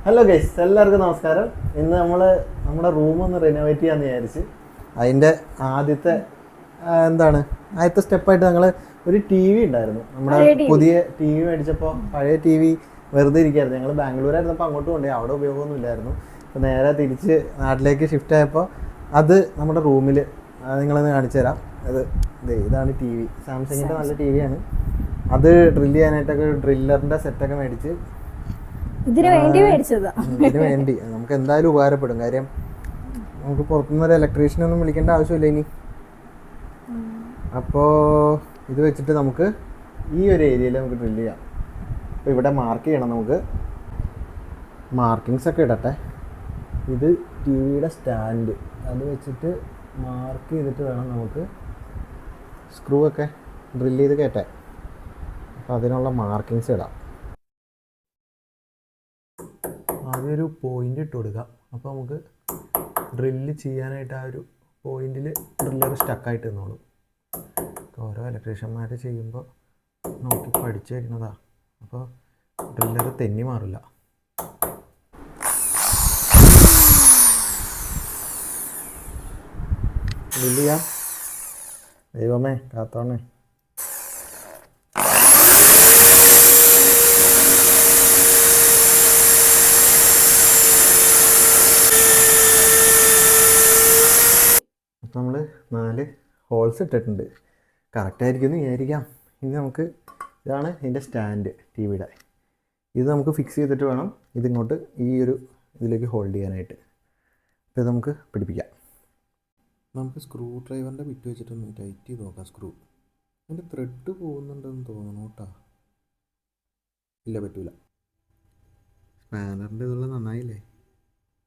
Hello guys, എല്ലാവർക്കും നമസ്കാരം. ഇന്ന് നമ്മൾ നമ്മുടെ റൂം ഒന്ന് റിനോവേറ്റ് ചെയ്യാമെന്ന് വിചാരിച്ച് അതിൻ്റെ ആദ്യത്തെ സ്റ്റെപ്പായിട്ട് ഞങ്ങൾ ഒരു ടി വി ഉണ്ടായിരുന്നു. നമ്മുടെ പുതിയ ടി വി മേടിച്ചപ്പോൾ പഴയ ടി വി വെറുതെ ഇരിക്കുകയായിരുന്നു. ഞങ്ങൾ ബാംഗ്ലൂരായിരുന്നപ്പോൾ അങ്ങോട്ട് കൊണ്ടുപോയി, അവിടെ ഉപയോഗമൊന്നും ഇല്ലായിരുന്നു. അപ്പോൾ നേരെ തിരിച്ച് നാട്ടിലേക്ക് ഷിഫ്റ്റ് ആയപ്പോൾ അത് നമ്മുടെ റൂമിൽ നിങ്ങളൊന്ന് കാണിച്ചു തരാം. ഇതാണ് ടി വി. സാംസങ്ങിൻ്റെ നല്ല ടി വിയാണ്. അത് ഡ്രില്ല് ചെയ്യാനായിട്ടൊക്കെ ഡ്രില്ലറിൻ്റെ സെറ്റൊക്കെ മേടിച്ച് ഇതിന് വേണ്ടി നമുക്ക് എന്തായാലും ഉപകാരപ്പെടും. കാര്യം നമുക്ക് പുറത്തുനിന്നൊരു ഇലക്ട്രീഷ്യനൊന്നും വിളിക്കേണ്ട ആവശ്യമില്ല ഇനി. അപ്പോൾ ഇത് വെച്ചിട്ട് നമുക്ക് ഈ ഒരു ഏരിയയിൽ നമുക്ക് ഡ്രില്ല് ചെയ്യാം. അപ്പോൾ ഇവിടെ മാർക്ക് ചെയ്യണം. നമുക്ക് മാർക്കിങ്സ് ഒക്കെ ഇടട്ടെ. ഇത് ടി വിയുടെ സ്റ്റാൻഡ്, അത് വെച്ചിട്ട് മാർക്ക് ചെയ്തിട്ട് വേണം നമുക്ക് സ്ക്രൂ ഒക്കെ ഡ്രില്ല് ചെയ്ത് കയറ്റാൻ. അപ്പോൾ അതിനുള്ള മാർക്കിങ്സ് ഇടാം. ആദ്യം ഒരു പോയിൻ്റ് ഇട്ട് കൊടുക്കാം. അപ്പോൾ നമുക്ക് ഡ്രില്ല് ചെയ്യാനായിട്ട് ആ ഒരു പോയിന്റിൽ ഡ്രില്ലർ സ്റ്റക്കായിട്ട് നിന്നോളും. ഓരോ ഇലക്ട്രീഷ്യന്മാർ ചെയ്യുമ്പോൾ നോക്കി പഠിച്ചു വരുന്നതാ. അപ്പോൾ ഡ്രില്ലർ തെന്നി മാറില്ല. ഡ്രില്ല് ചെയ്യാം. ദൈവമേ കാത്തോണേ. നമ്മൾ 4 ഹോൾസ് ഇട്ടിട്ടുണ്ട്. കറക്റ്റായിരിക്കും എന്ന് വിചാരിക്കാം. ഇനി നമുക്ക് ഇതാണ് ഇതിൻ്റെ സ്റ്റാൻഡ് ടി വിയുടെ. ഇത് നമുക്ക് ഫിക്സ് ചെയ്തിട്ട് വേണം ഇതിങ്ങോട്ട് ഈ ഒരു ഇതിലേക്ക് ഹോൾഡ് ചെയ്യാനായിട്ട്. അപ്പോൾ ഇത് നമുക്ക് പിടിപ്പിക്കാം. നമുക്ക് സ്ക്രൂ ഡ്രൈവറിൻ്റെ ബിറ്റ് വെച്ചിട്ടൊന്ന് ടൈറ്റ് ചെയ്ത് നോക്കാം. സ്ക്രൂ അതിൻ്റെ ത്രെഡ് പോകുന്നുണ്ടെന്ന് തോന്നണം കേട്ടോ. ഇല്ല, പറ്റൂല. സ്പാനറിൻ്റെ ഇതുള്ള നന്നായില്ലേ.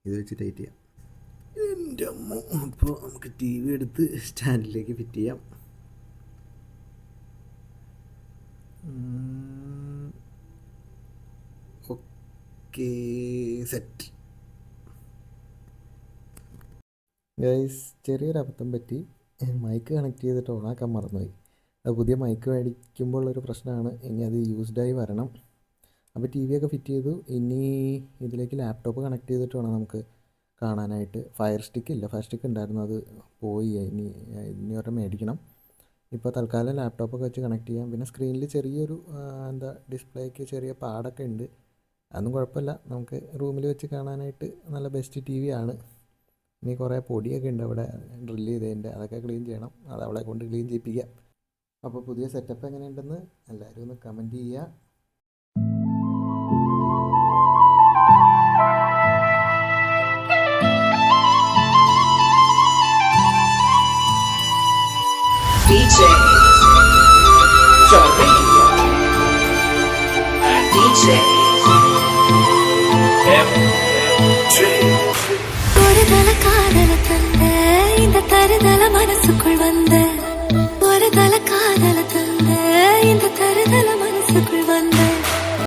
ഇത് വെച്ച് ടൈറ്റ് ചെയ്യാം. എൻ്റെ അമ്മ. അപ്പോൾ നമുക്ക് ടി വി എടുത്ത് സ്റ്റാൻഡിലേക്ക് ഫിറ്റ് ചെയ്യാം. Okay, set. ഗൈസ്, ചെറിയൊരു അബദ്ധം പറ്റി. മൈക്ക് കണക്ട് ചെയ്തിട്ട് ഓണാക്കാൻ മറന്നുപോയി. അത് പുതിയ മൈക്ക് മേടിക്കുമ്പോൾ ഉള്ളൊരു പ്രശ്നമാണ്. ഇനി അത് യൂസ്ഡായി വരണം. അപ്പോൾ ടി വി ഒക്കെ ഫിറ്റ് ചെയ്തു. ഇനി ഇതിലേക്ക് ലാപ്ടോപ്പ് കണക്ട് ചെയ്തിട്ട് വേണം നമുക്ക് കാണാനായിട്ട്. ഫയർ സ്റ്റിക്ക് ഇല്ല, ഫയർ സ്റ്റിക്ക് ഉണ്ടായിരുന്നു, അത് പോയി. ഇനി ഒരെണ്ണം മേടിക്കണം. ഇപ്പോൾ തൽക്കാലം ലാപ്ടോപ്പൊക്കെ വെച്ച് കണക്ട് ചെയ്യാം. പിന്നെ സ്ക്രീനിൽ ചെറിയൊരു ഡിസ്പ്ലേക്ക് ചെറിയ പാടൊക്കെ ഉണ്ട്. അതൊന്നും കുഴപ്പമില്ല. നമുക്ക് റൂമിൽ വെച്ച് കാണാനായിട്ട് നല്ല ബെസ്റ്റ് ടി വി ആണ്. ഇനി കുറേ പൊടിയൊക്കെ ഉണ്ട് അവിടെ ഡ്രില്ല് ചെയ്തതിൻ്റെ, അതൊക്കെ ക്ലീൻ ചെയ്യണം. അത് അവളെ കൊണ്ട് ക്ലീൻ ചെയ്യിപ്പിക്കാം. അപ്പോൾ പുതിയ സെറ്റപ്പ് എങ്ങനെയുണ്ടെന്ന് എല്ലാവരും ഒന്ന് കമൻറ്റ് ചെയ്യുക. DJ Johnny and DJ M3.